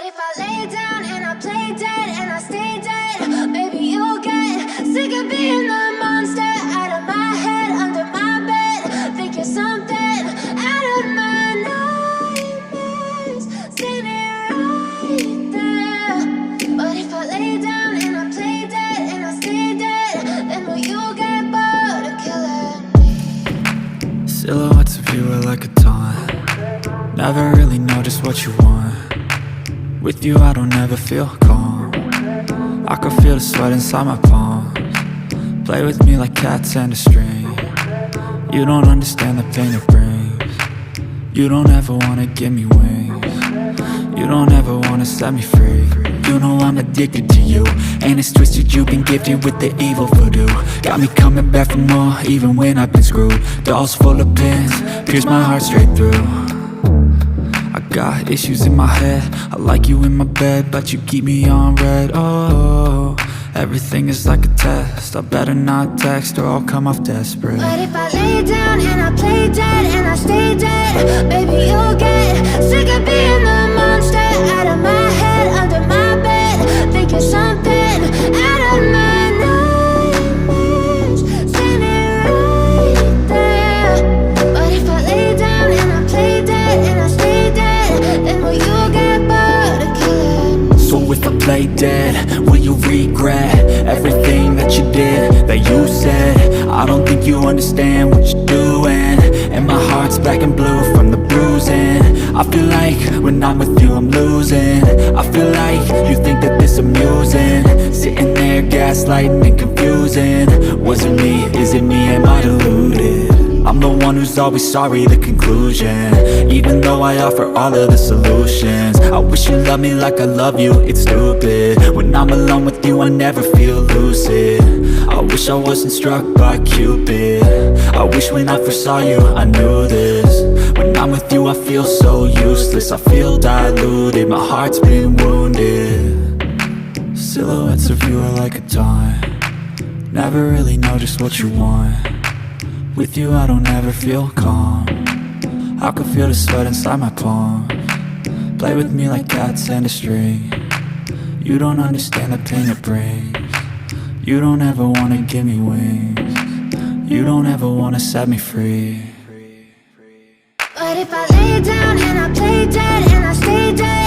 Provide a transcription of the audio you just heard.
But if I lay down and I play dead and I stay dead, maybe you'll get sick of being the monster out of my head, under my bed. Think you're something out of my nightmares, standing right there. But if I lay down and I play dead and I stay dead, then will you get bored of killing me? Silhouettes of you are like a taunt. Never really know just what you want. With you I don't ever feel calm. I can feel the sweat inside my palms. Play with me like cats and a string. You don't understand the pain it brings. You don't ever wanna give me wings. You don't ever wanna set me free. You know I'm addicted to you, and it's twisted, you've been gifted with the evil voodoo. Got me coming back for more, even when I've been screwed. Dolls full of pins, pierce my heart straight through. I got issues in my head, I like you in my bed, but you keep me on red. Oh, everything is like a test, I better not text or I'll come off desperate. But if I lay down and I play dead and I stay dead, maybe you'll get sick of being the monster out of my head, under my bed. Think you're something out of my nightmares, standing right there. But if I lay down and I play dead and I stay dead, then will you get bored of killing me? So if I play dead, will you regret everything that you did, that you said? I don't think you understand what you're doing, and my heart's black and blue from the bruising. I feel like when I'm with you I'm losing. I feel like you think that this amusing, sitting there gaslighting and confusing. Was it me? Is it me? Am I deluded? I'm the one who's always sorry, the conclusion, even though I offer all of the solutions. I wish you loved me like I love you, it's stupid. When I'm alone with you I never feel lucid. I wish I wasn't struck by Cupid. I wish when I first saw you I knew this. When I'm with you I feel so useless, I feel diluted, my heart's been wounded. Silhouettes of you are like a taunt. Never really know just what you want. With you I don't ever feel calm. I can feel the sweat inside my palms. Play with me like cats and a string. You don't understand the pain it brings. You don't ever wanna give me wings. You don't ever wanna set me free. But if I lay down and I play dead and I stay dead,